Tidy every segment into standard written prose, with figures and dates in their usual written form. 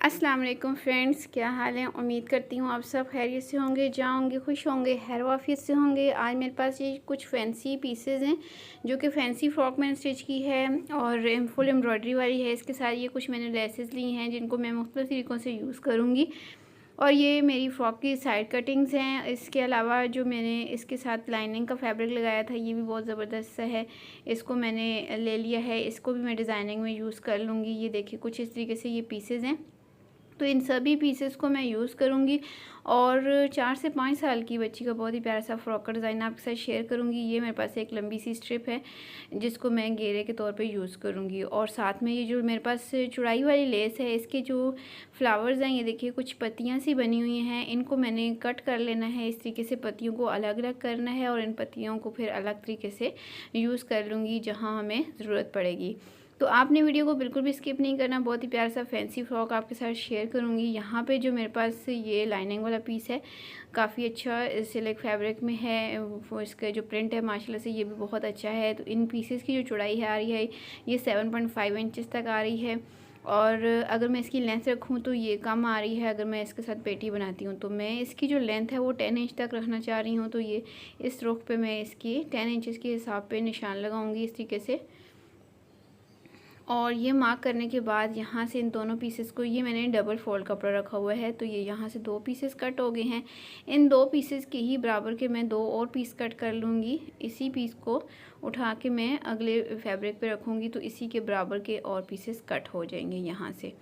अस्सलाम वालेकुम फ्रेंड्स, क्या हाल है। उम्मीद करती हूँ आप सब खैरियत से होंगे, जाओगे खुश होंगे, खैर वाफियत से होंगे। आज मेरे पास ये कुछ फैंसी पीसेस हैं जो कि फैंसी फ्रॉक मैंने स्टिच की है और फुल एम्ब्रॉयडरी वाली है। इसके साथ ये कुछ मैंने लेसेस ली हैं जिनको मैं मुख्तलिफ तरीक़ों से यूज़ करूँगी। और ये मेरी फ़्रॉक की साइड कटिंग्स हैं। इसके अलावा जो मैंने इसके साथ लाइनिंग का फैब्रिक लगाया था ये भी बहुत ज़बरदस्त सा है। इसको मैंने ले लिया है, इसको भी मैं डिज़ाइनिंग में यूज़ कर लूँगी। ये देखिए कुछ इस तरीके से ये पीसेज़ हैं। तो इन सभी पीसेस को मैं यूज़ करूँगी और 4 से 5 साल की बच्ची का बहुत ही प्यारा सा फ्रॉक का डिज़ाइन आपके साथ शेयर करूँगी। ये मेरे पास एक लंबी सी स्ट्रिप है जिसको मैं घेरे के तौर पे यूज़ करूँगी। और साथ में ये जो मेरे पास चौड़ाई वाली लेस है, इसके जो फ्लावर्स हैं ये देखिए कुछ पत्तियाँ सी बनी हुई हैं। इनको मैंने कट कर लेना है, इस तरीके से पत्तियों को अलग अलग करना है और इन पत्तियों को फिर अलग तरीके से यूज़ कर लूँगी जहाँ हमें ज़रूरत पड़ेगी। तो आपने वीडियो को बिल्कुल भी स्किप नहीं करना। बहुत ही प्यारा सा फैंसी फ्रॉक आपके साथ शेयर करूँगी। यहाँ पे जो मेरे पास ये लाइनिंग वाला पीस है काफ़ी अच्छा सिल्क फैब्रिक में है। वो इसका जो प्रिंट है माशाल्लाह से ये भी बहुत अच्छा है। तो इन पीसेस की जो चौड़ाई है आ रही है ये 7.5 इंचज़ तक आ रही है। और अगर मैं इसकी लेंथ रखूँ तो ये कम आ रही है। अगर मैं इसके साथ पेटी बनाती हूँ तो मैं इसकी जो लेंथ है वो 10 इंच तक रखना चाह रही हूँ। तो ये इस रुख पे मैं इसकी 10 इंचज़ के हिसाब पे निशान लगाऊंगी इस तरीके से। और ये मार्क करने के बाद यहाँ से इन दोनों पीसेस को, ये मैंने डबल फोल्ड कपड़ा रखा हुआ है तो ये यहाँ से 2 पीसेस कट हो गए हैं। इन 2 पीसेस के ही बराबर के मैं 2 और पीस कट कर लूँगी। इसी पीस को उठा के मैं अगले फैब्रिक पे रखूँगी तो इसी के बराबर के और पीसेस कट हो जाएंगे यहाँ से।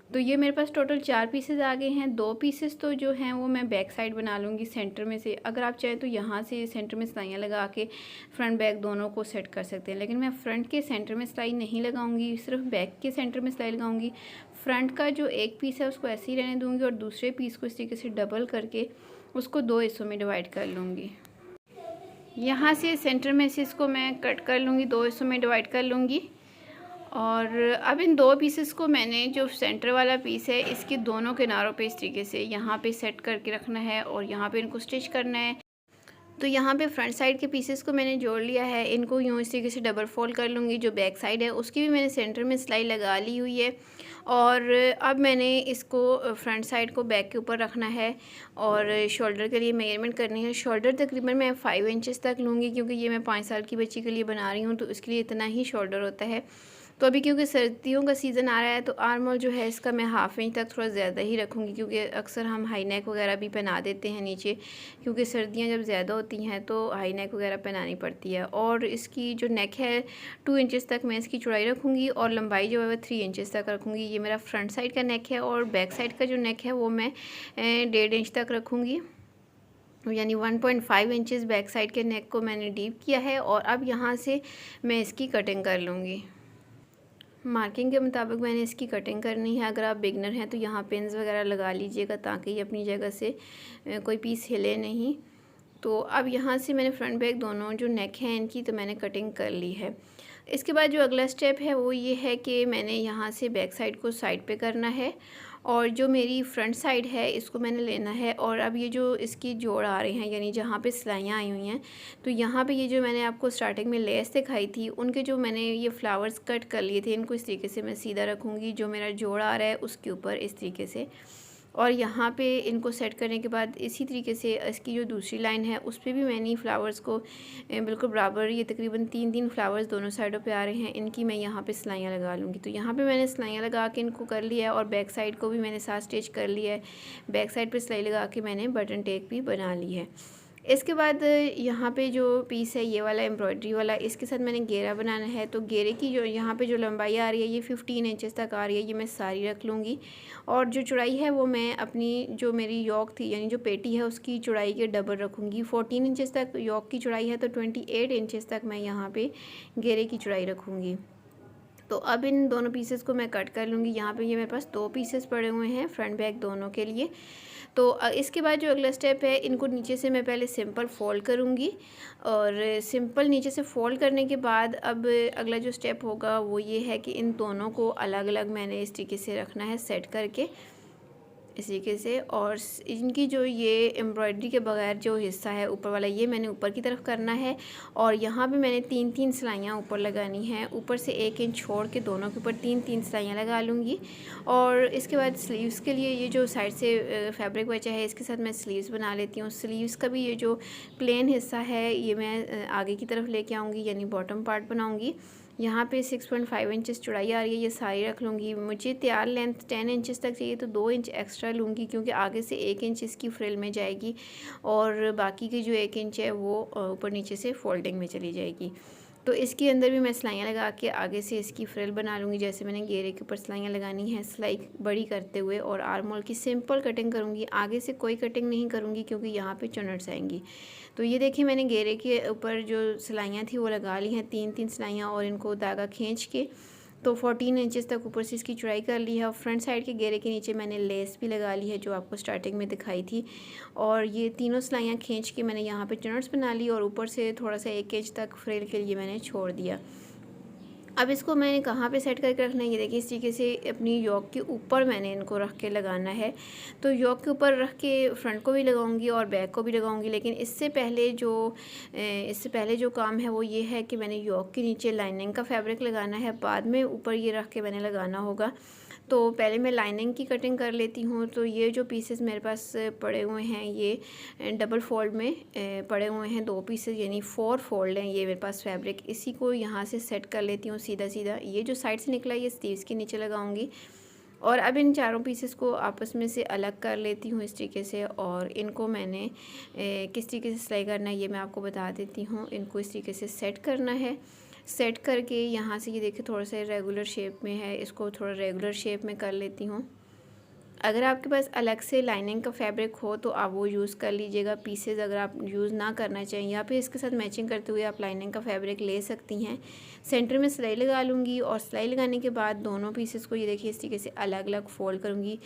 तो ये मेरे पास टोटल 4 पीसेस आ गए हैं। 2 पीसेस तो जो हैं वो मैं बैक साइड बना लूँगी सेंटर में से। अगर आप चाहें तो यहाँ से सेंटर में सिलाइयाँ लगा के फ्रंट बैक दोनों को सेट कर सकते हैं, लेकिन मैं फ्रंट के सेंटर में सिलाई नहीं लगाऊंगी, सिर्फ बैक के सेंटर में सिलाई लगाऊंगी। फ्रंट का जो एक पीस है उसको ऐसे ही रहने दूँगी और दूसरे पीस को इस तरीके से डबल करके उसको 2 हिस्सों में डिवाइड कर लूँगी। यहाँ से सेंटर में से इसको मैं कट कर लूँगी, 2 हिस्सों में डिवाइड कर लूँगी। और अब इन 2 पीसेस को मैंने जो सेंटर वाला पीस है इसके दोनों किनारों पे इस तरीके से यहाँ पे सेट करके रखना है और यहाँ पे इनको स्टिच करना है। तो यहाँ पे फ्रंट साइड के पीसेस को मैंने जोड़ लिया है, इनको यूँ इस तरीके से डबल फोल्ड कर लूँगी। जो बैक साइड है उसकी भी मैंने सेंटर में सिलाई लगा ली हुई है और अब मैंने इसको फ्रंट साइड को बैक के ऊपर रखना है और शोल्डर के लिए मेजरमेंट करनी है। शोल्डर तकरीबन मैं 5 इंचज़ तक लूँगी क्योंकि ये मैं 5 साल की बच्ची के लिए बना रही हूँ तो इसके लिए इतना ही शोल्डर होता है। तो अभी क्योंकि सर्दियों का सीज़न आ रहा है तो आर्म होल जो है इसका मैं हाफ़ इंच तक थोड़ा ज़्यादा ही रखूँगी क्योंकि अक्सर हम हाई नेक वगैरह भी पहना देते हैं नीचे, क्योंकि सर्दियाँ जब ज़्यादा होती हैं तो हाई नेक वगैरह पहनानी पड़ती है। और इसकी जो नेक है 2 इंचज़ तक मैं इसकी चौड़ाई रखूँगी और लंबाई जो है वह 3 इंचज़ तक रखूँगी। ये मेरा फ्रंट साइड का नेक है और बैक साइड का जो नेक है वो मैं 1.5 इंच तक रखूँगी, यानी 1.5 इंचज़ बैक साइड के नेक को मैंने डीप किया है। और अब यहाँ से मैं इसकी कटिंग कर लूँगी। मार्किंग के मुताबिक मैंने इसकी कटिंग करनी है। अगर आप बिगनर हैं तो यहाँ पिन्स वगैरह लगा लीजिएगा ताकि ये अपनी जगह से कोई पीस हिले नहीं। तो अब यहाँ से मैंने फ्रंट बैक दोनों जो नेक हैं इनकी तो मैंने कटिंग कर ली है। इसके बाद जो अगला स्टेप है वो ये है कि मैंने यहाँ से बैक साइड को साइड पे करना है और जो मेरी फ्रंट साइड है इसको मैंने लेना है। और अब ये जो इसकी जोड़ आ रहे हैं यानी जहाँ पे सिलाइयाँ आई हुई हैं तो यहाँ पे ये जो मैंने आपको स्टार्टिंग में लेस दिखाई थी उनके जो मैंने ये फ्लावर्स कट कर लिए थे इनको इस तरीके से मैं सीधा रखूँगी। जो मेरा जोड़ आ रहा है उसके ऊपर इस तरीके से, और यहाँ पे इनको सेट करने के बाद इसी तरीके से इसकी जो दूसरी लाइन है उस पर भी मैंने फ्लावर्स को बिल्कुल बराबर, ये तकरीबन 3-3 फ्लावर्स दोनों साइडों पे आ रहे हैं, इनकी मैं यहाँ पे सिलाइयाँ लगा लूँगी। तो यहाँ पे मैंने सिलाइयाँ लगा के इनको कर लिया है और बैक साइड को भी मैंने साथ स्टिच कर लिया है। बैक साइड पे सिलाई लगा के मैंने बटन टेक भी बना ली है। इसके बाद यहाँ पे जो पीस है ये वाला एम्ब्रॉयडरी वाला, इसके साथ मैंने घेरा बनाना है। तो घेरे की जो यहाँ पे जो लंबाई आ रही है ये 15 इंचज़ तक आ रही है, ये मैं सारी रख लूँगी। और जो चौड़ाई है वो मैं अपनी जो मेरी योक थी यानी जो पेटी है उसकी चौड़ाई के डबल रखूँगी। 14 इंचज़ तक योक की चौड़ाई है तो 28 इंचज़ तक मैं यहाँ पे घेरे की चौड़ाई रखूँगी। तो अब इन दोनों पीसेस को मैं कट कर लूँगी। यहाँ पे ये मेरे पास 2 पीसेस पड़े हुए हैं फ्रंट बैक दोनों के लिए। तो इसके बाद जो अगला स्टेप है इनको नीचे से मैं पहले सिंपल फ़ोल्ड करूँगी और सिंपल नीचे से फ़ोल्ड करने के बाद अब अगला जो स्टेप होगा वो ये है कि इन दोनों को अलग अलग मैंने इस तरीके से रखना है सेट करके। इस तरीके से। और इनकी जो ये एम्ब्रॉयडरी के बगैर जो हिस्सा है ऊपर वाला, ये मैंने ऊपर की तरफ करना है। और यहाँ पे मैंने 3-3 सिलाइयाँ ऊपर लगानी हैं। ऊपर से 1 इंच छोड़ के दोनों के ऊपर 3-3 सिलाइयाँ लगा लूँगी। और इसके बाद स्लीव्स के लिए ये जो साइड से फैब्रिक बचा है, इसके साथ मैं स्लीव्स बना लेती हूँ। स्लीव्स का भी ये जो प्लेन हिस्सा है ये मैं आगे की तरफ लेके आऊँगी, यानी बॉटम पार्ट बनाऊँगी। यहाँ पे 6.5 इंचेस चौड़ाई आ रही है, ये सारी रख लूँगी। मुझे तैयार लेंथ 10 इंचेस तक चाहिए, तो 2 इंच एक्स्ट्रा लूँगी, क्योंकि आगे से 1 इंच इसकी फ्रिल में जाएगी और बाकी की जो 1 इंच है वो ऊपर नीचे से फोल्डिंग में चली जाएगी। तो इसके अंदर भी मैं सिलाइयाँ लगा के आगे से इसकी फ्रिल बना लूँगी। जैसे मैंने घेरे के ऊपर सिलाइयाँ लगानी है, सिलाई बड़ी करते हुए, और आर्म होल की सिंपल कटिंग करूँगी। आगे से कोई कटिंग नहीं करूँगी क्योंकि यहाँ पे चुनट्स आएंगी। तो ये देखिए मैंने घेरे के ऊपर जो सिलाइयाँ थी वो लगा ली हैं, 3-3 सिलाइयाँ, और इनको धागा खींच के तो 14 इंचेस तक ऊपर से इसकी चौड़ाई कर ली है। और फ्रंट साइड के घेरे के नीचे मैंने लेस भी लगा ली है, जो आपको स्टार्टिंग में दिखाई थी। और ये तीनों सिलाइयाँ खींच के मैंने यहाँ पे चुनट्स बना ली, और ऊपर से थोड़ा सा 1 इंच तक फ्रिल के लिए मैंने छोड़ दिया। अब इसको मैंने कहाँ पे सेट करके रखना है, ये देखिए इस तरीके से अपनी योक के ऊपर मैंने इनको रख के लगाना है। तो योक के ऊपर रख के फ्रंट को भी लगाऊंगी और बैक को भी लगाऊंगी, लेकिन इससे पहले जो काम है वो ये है कि मैंने योक के नीचे लाइनिंग का फैब्रिक लगाना है, बाद में ऊपर ये रख के मैंने लगाना होगा। तो पहले मैं लाइनिंग की कटिंग कर लेती हूँ। तो ये जो पीसेस मेरे पास पड़े हुए हैं ये डबल फोल्ड में पड़े हुए हैं, 2 पीसेस यानी 4 फोल्ड हैं ये मेरे पास फैब्रिक। इसी को यहाँ से सेट कर लेती हूँ सीधा सीधा। ये जो साइड से निकला ये स्लीव्स के नीचे लगाऊंगी। और अब इन चारों पीसेस को आपस में से अलग कर लेती हूँ इस तरीके से। और इनको मैंने किस तरीके से सिलाई करना है ये मैं आपको बता देती हूँ। इनको इस तरीके से सेट करना है। सेट करके यहाँ से ये देखिए थोड़ा सा रेगुलर शेप में है, इसको थोड़ा रेगुलर शेप में कर लेती हूँ। अगर आपके पास अलग से लाइनिंग का फैब्रिक हो तो आप वो यूज़ कर लीजिएगा। पीसेस अगर आप यूज़ ना करना चाहिए, या फिर इसके साथ मैचिंग करते हुए आप लाइनिंग का फैब्रिक ले सकती हैं। सेंटर में सिलाई लगा लूँगी, और सिलाई लगाने के बाद दोनों पीसेस को ये देखिए इस तरीके से अलग अलग फोल्ड करूँगी।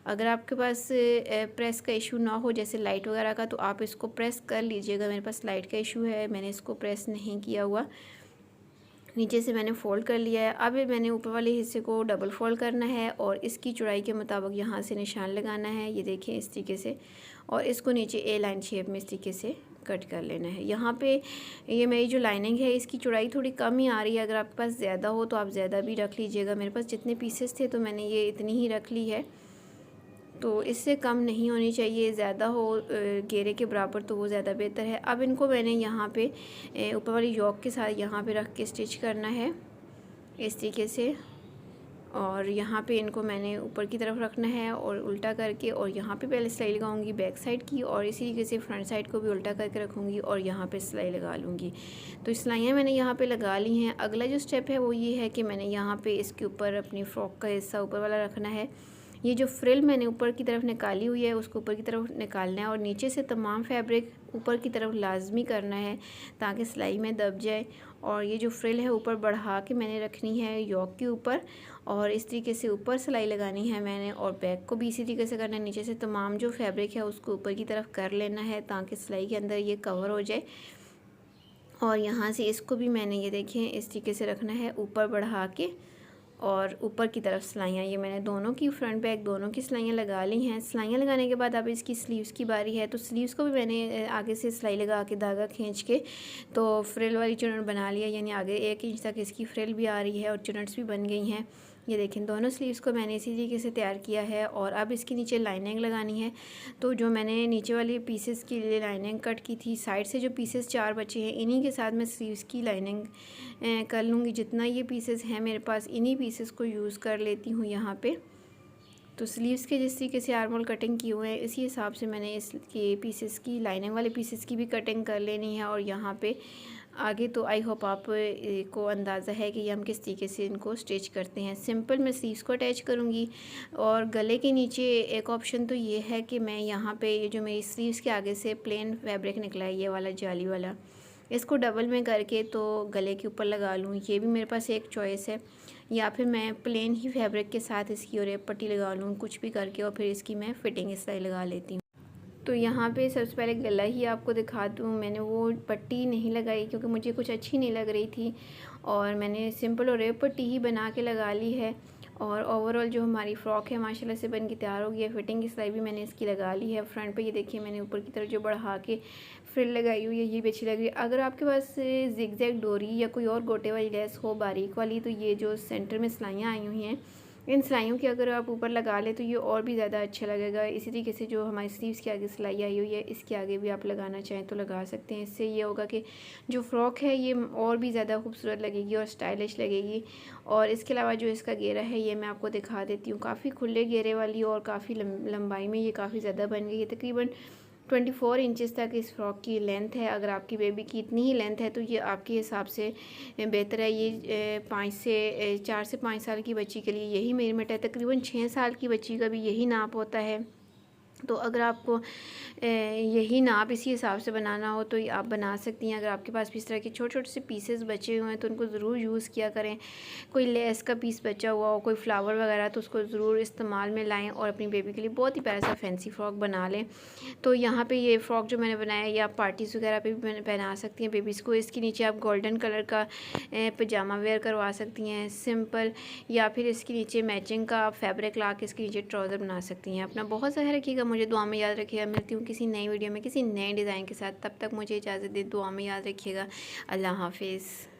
अगर आपके पास प्रेस का इशू ना हो, जैसे लाइट वगैरह का, तो आप इसको प्रेस कर लीजिएगा। मेरे पास लाइट का इशू है, मैंने इसको प्रेस नहीं किया हुआ। नीचे से मैंने फ़ोल्ड कर लिया है। अब मैंने ऊपर वाले हिस्से को डबल फोल्ड करना है, और इसकी चौड़ाई के मुताबिक यहाँ से निशान लगाना है, ये देखिए इस तरीके से। और इसको नीचे ए लाइन शेप में इस तरीके से कट कर लेना है। यहाँ पे ये मेरी जो लाइनिंग है इसकी चौड़ाई थोड़ी कम ही आ रही है। अगर आपके पास ज़्यादा हो तो आप ज़्यादा भी रख लीजिएगा। मेरे पास जितने पीसेस थे तो मैंने ये इतनी ही रख ली है, तो इससे कम नहीं होनी चाहिए। ज़्यादा हो घेरे के बराबर तो वो ज़्यादा बेहतर है। अब इनको मैंने यहाँ पे ऊपर वाली योक के साथ यहाँ पे रख के स्टिच करना है इस तरीके से। और यहाँ पे इनको मैंने ऊपर की तरफ रखना है और उल्टा करके, और यहाँ पे पहले सिलाई लगाऊंगी बैक साइड की, और इसी तरीके से फ्रंट साइड को भी उल्टा करके रखूँगी और यहाँ पे सिलाई लगा लूँगी। तो सिलाइयाँ मैंने यहाँ पे लगा ली हैं। अगला जो स्टेप है वो ये है कि मैंने यहाँ पे इसके ऊपर अपनी फ्रॉक का हिस्सा ऊपर वाला रखना है। ये जो फ्रिल मैंने ऊपर की तरफ निकाली हुई है उसको ऊपर की तरफ निकालना है, और नीचे से तमाम फैब्रिक ऊपर की तरफ लाजमी करना है ताकि सिलाई में दब जाए। और ये जो फ्रिल है ऊपर बढ़ा के मैंने रखनी है योक के ऊपर, और इस तरीके से ऊपर सिलाई लगानी है मैंने। और बैक को भी इसी तरीके से करना है, नीचे से तमाम जो फैब्रिक है उसको ऊपर की तरफ कर लेना है ताकि सिलाई के अंदर ये कवर हो जाए। और यहाँ से इसको भी मैंने ये देखें इस तरीके से रखना है ऊपर बढ़ा के, और ऊपर की तरफ सिलाइयाँ ये मैंने दोनों की फ्रंट बैक दोनों की सिलाइयाँ लगा ली हैं। सिलाइयाँ लगाने के बाद अब इसकी स्लीव्स की बारी है। तो स्लीव्स को भी मैंने आगे से सिलाई लगा के धागा खींच के तो फ्रिल वाली चुनट बना लिया, यानी आगे 1 इंच तक इसकी फ्रिल भी आ रही है और चुनट्स भी बन गई हैं। ये देखें दोनों स्लीव्स को मैंने इसी तरीके से तैयार किया है। और अब इसके नीचे लाइनिंग लगानी है। तो जो मैंने नीचे वाली पीसेस के लिए लाइनिंग कट की थी, साइड से जो पीसेस 4 बचे हैं इन्हीं के साथ मैं स्लीव्स की लाइनिंग कर लूँगी। जितना ये पीसेस हैं मेरे पास इन्हीं पीसेस को यूज़ कर लेती हूँ यहाँ पे। तो स्लीव्स के जिस तरीके से आर्मोल कटिंग किए हुए हैं इसी हिसाब से मैंने इसके पीसेस की लाइनिंग वाले पीसेस की भी कटिंग कर लेनी है। और यहाँ पे आगे तो आई होप आप को अंदाज़ा है कि हम किस तरीके से इनको स्टिच करते हैं। सिंपल मैं स्लीव्स को अटैच करूँगी। और गले के नीचे एक ऑप्शन तो ये है कि मैं यहाँ पे ये जो मेरी स्लीव्स के आगे से प्लेन फैब्रिक निकला है ये वाला जाली वाला, इसको डबल में करके तो गले के ऊपर लगा लूँ। ये भी मेरे पास एक चॉइस है। या फिर मैं प्लेन ही फैब्रिक के साथ इसकी और एक पट्टी लगा लूँ कुछ भी करके, और फिर इसकी मैं फिटिंग सिलाई लगा लेती हूँ। तो यहाँ पे सबसे पहले गला ही आपको दिखा दूँ। मैंने वो पट्टी नहीं लगाई क्योंकि मुझे कुछ अच्छी नहीं लग रही थी, और मैंने सिंपल और रेप पट्टी ही बना के लगा ली है। और ओवरऑल जो हमारी फ़्रॉक है माशाल्लाह से बन के तैयार हो गई है। फिटिंग की सिलाई भी मैंने इसकी लगा ली है। फ्रंट पे ये देखिए मैंने ऊपर की तरफ जो बढ़ा के फ्रिल लगाई हुई है, ये भी अच्छी लग रही है। अगर आपके पास ज़िगज़ैग डोरी या कोई और गोटे वाली लेस हो बारीक वाली, तो ये जो सेंटर में सिलाइयाँ आई हुई हैं, इन सिलाइयों की अगर आप ऊपर लगा लें तो ये और भी ज़्यादा अच्छा लगेगा। इसी तरीके से जो हमारी स्लीव्स के आगे सिलाई आई हुई है, इसके आगे भी आप लगाना चाहें तो लगा सकते हैं। इससे ये होगा कि जो फ़्रॉक है ये और भी ज़्यादा खूबसूरत लगेगी और स्टाइलिश लगेगी। और इसके अलावा जो इसका घेरा है ये मैं आपको दिखा देती हूँ, काफ़ी खुले घेरे वाली और काफ़ी लंबाई में ये काफ़ी ज़्यादा बन गई है। तकरीबन 24 इंचज़ तक इस फ़्रॉक की लेंथ है। अगर आपकी बेबी की इतनी ही लेंथ है तो ये आपके हिसाब से बेहतर है। ये 4 से 5 साल की बच्ची के लिए यही मेज़रमेंट है। तकरीबन 6 साल की बच्ची का भी यही नाप होता है। तो अगर आपको यही नाप इसी हिसाब से बनाना हो तो आप बना सकती हैं। अगर आपके पास भी इस तरह के छोटे छोटे से पीसेस बचे हुए हैं तो उनको ज़रूर यूज़ किया करें। कोई लेस का पीस बचा हुआ हो, कोई फ्लावर वगैरह, तो उसको ज़रूर इस्तेमाल में लाएं और अपनी बेबी के लिए बहुत ही प्यारा सा फैंसी फ़्रॉक बना लें। तो यहाँ पे ये फ़्रॉक जो मैंने बनाया है, ये आप पार्टीज़ वगैरह पे भी पहना सकती हैं बेबीज़ को। इसके नीचे आप गोल्डन कलर का पजामा वेयर करवा सकती हैं सिंपल, या फिर इसके नीचे मैचिंग का आप फैब्रिक ला के इसके नीचे ट्राउज़र बना सकती हैं। अपना बहुत सारा रखिएगा, मुझे दुआ में याद रखिएगा। मिलती हूँ किसी नई वीडियो में किसी नए डिज़ाइन के साथ। तब तक मुझे इजाज़त दें, दुआ में याद रखिएगा। अल्लाह हाफिज़।